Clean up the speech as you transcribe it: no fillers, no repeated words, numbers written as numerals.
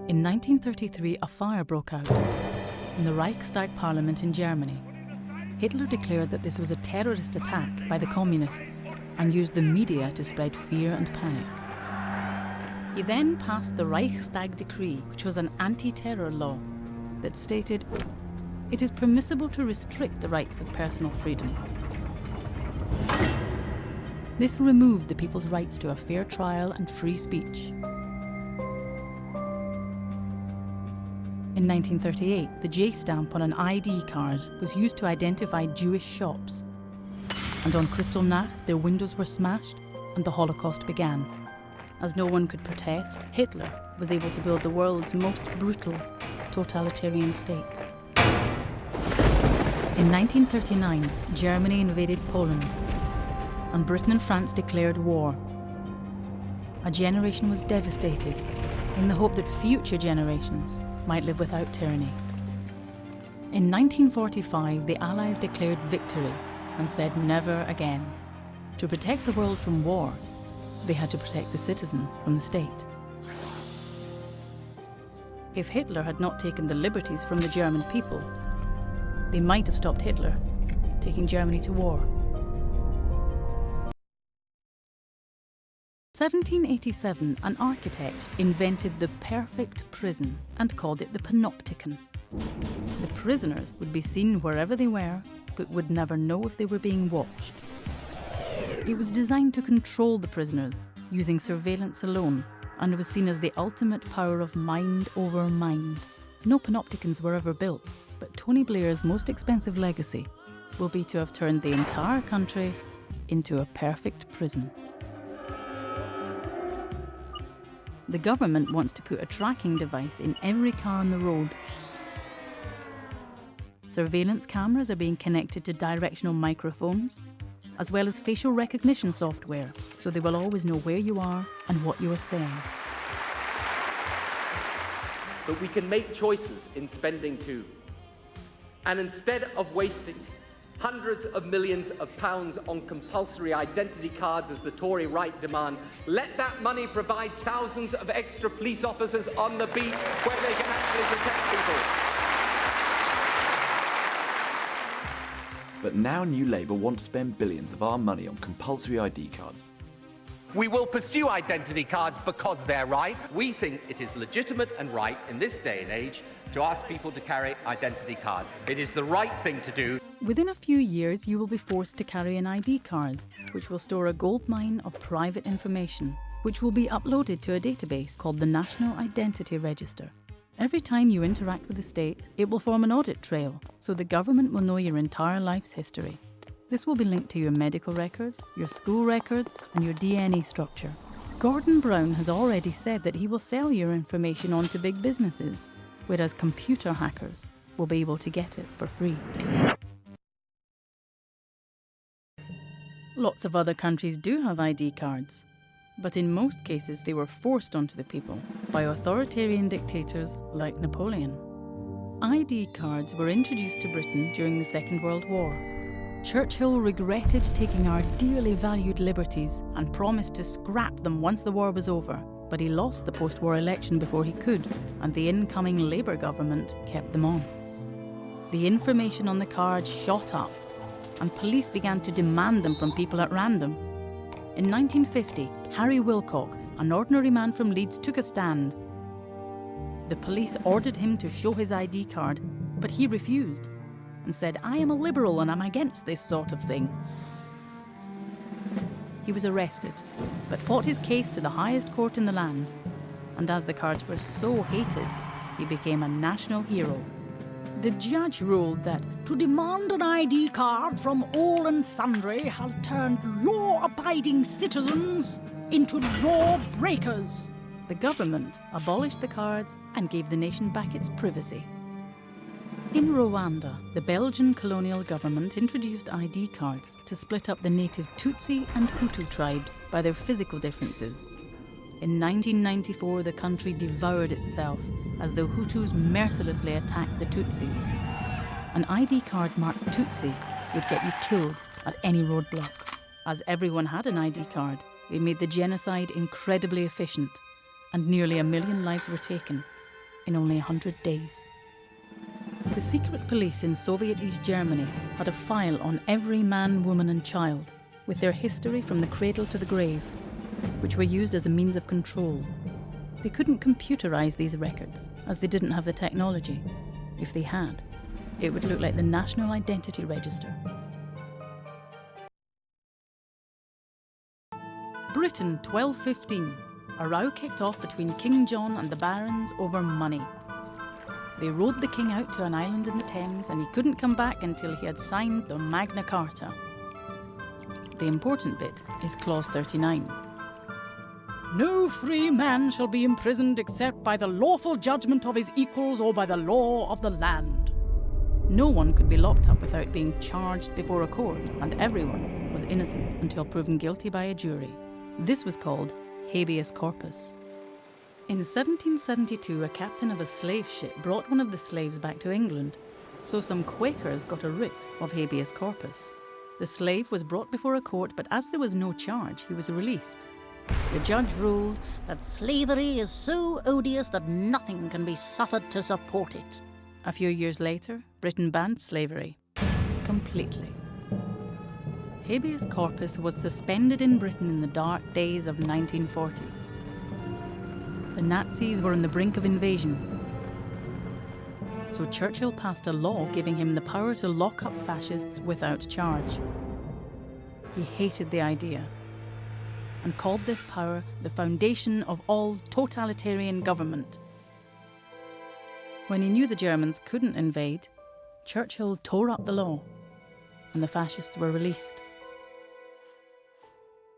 In 1933, a fire broke out in the Reichstag Parliament in Germany. Hitler declared that this was a terrorist attack by the communists and used the media to spread fear and panic. He then passed the Reichstag Decree, which was an anti-terror law that stated it is permissible to restrict the rights of personal freedom. This removed the people's rights to a fair trial and free speech. In 1938, the J stamp on an ID card was used to identify Jewish shops. And on Kristallnacht, their windows were smashed and the Holocaust began. As no one could protest, Hitler was able to build the world's most brutal totalitarian state. In 1939, Germany invaded Poland, and Britain and France declared war. A generation was devastated in the hope that future generations might live without tyranny. In 1945, the Allies declared victory and said never again. To protect the world from war, they had to protect the citizen from the state. If Hitler had not taken the liberties from the German people, they might have stopped Hitler taking Germany to war. 1787, an architect invented the perfect prison and called it the Panopticon. The prisoners would be seen wherever they were, but would never know if they were being watched. It was designed to control the prisoners using surveillance alone, and was seen as the ultimate power of mind over mind. No Panopticons were ever built, but Tony Blair's most expensive legacy will be to have turned the entire country into a perfect prison. The government wants to put a tracking device in every car on the road. Surveillance cameras are being connected to directional microphones, as well as facial recognition software, so they will always know where you are and what you are saying. But we can make choices in spending too. And instead of wasting hundreds of millions of pounds on compulsory identity cards as the Tory right demand, let that money provide thousands of extra police officers on the beat where they can actually protect people. But now New Labour want to spend billions of our money on compulsory ID cards. We will pursue identity cards because they're right. We think it is legitimate and right in this day and age to ask people to carry identity cards. It is the right thing to do. Within a few years, you will be forced to carry an ID card, which will store a goldmine of private information, which will be uploaded to a database called the National Identity Register. Every time you interact with the state, it will form an audit trail, so the government will know your entire life's history. This will be linked to your medical records, your school records, and your DNA structure. Gordon Brown has already said that he will sell your information on to big businesses, whereas computer hackers will be able to get it for free. Lots of other countries do have ID cards, but in most cases they were forced onto the people by authoritarian dictators like Napoleon. ID cards were introduced to Britain during the Second World War. Churchill regretted taking our dearly valued liberties and promised to scrap them once the war was over, but he lost the post-war election before he could, and the incoming Labour government kept them on. The information on the cards shot up, and police began to demand them from people at random. In 1950, Harry Wilcock, an ordinary man from Leeds, took a stand. The police ordered him to show his ID card, but he refused and said, "I am a Liberal and I'm against this sort of thing." He was arrested, but fought his case to the highest court in the land. And as the cards were so hated, he became a national hero. The judge ruled that to demand an ID card from all and sundry has turned law-abiding citizens into law-breakers. The government abolished the cards and gave the nation back its privacy. In Rwanda, the Belgian colonial government introduced ID cards to split up the native Tutsi and Hutu tribes by their physical differences. In 1994, the country devoured itself as the Hutus mercilessly attacked the Tutsis. An ID card marked Tutsi would get you killed at any roadblock. As everyone had an ID card, it made the genocide incredibly efficient, and nearly 1 million lives were taken, in only 100 days. The secret police in Soviet East Germany had a file on every man, woman and child, with their history from the cradle to the grave, which were used as a means of control. They couldn't computerize these records, as they didn't have the technology. If they had, it would look like the National Identity Register. Britain, 1215. A row kicked off between King John and the barons over money. They rowed the king out to an island in the Thames, and he couldn't come back until he had signed the Magna Carta. The important bit is Clause 39. No free man shall be imprisoned except by the lawful judgment of his equals or by the law of the land. No one could be locked up without being charged before a court, and everyone was innocent until proven guilty by a jury. This was called habeas corpus. In 1772, a captain of a slave ship brought one of the slaves back to England, so some Quakers got a writ of habeas corpus. The slave was brought before a court, but as there was no charge, he was released. The judge ruled that slavery is so odious that nothing can be suffered to support it. A few years later, Britain banned slavery completely. Habeas corpus was suspended in Britain in the dark days of 1940. The Nazis were on the brink of invasion, so Churchill passed a law giving him the power to lock up fascists without charge. He hated the idea and called this power the foundation of all totalitarian government. When he knew the Germans couldn't invade, Churchill tore up the law and the fascists were released.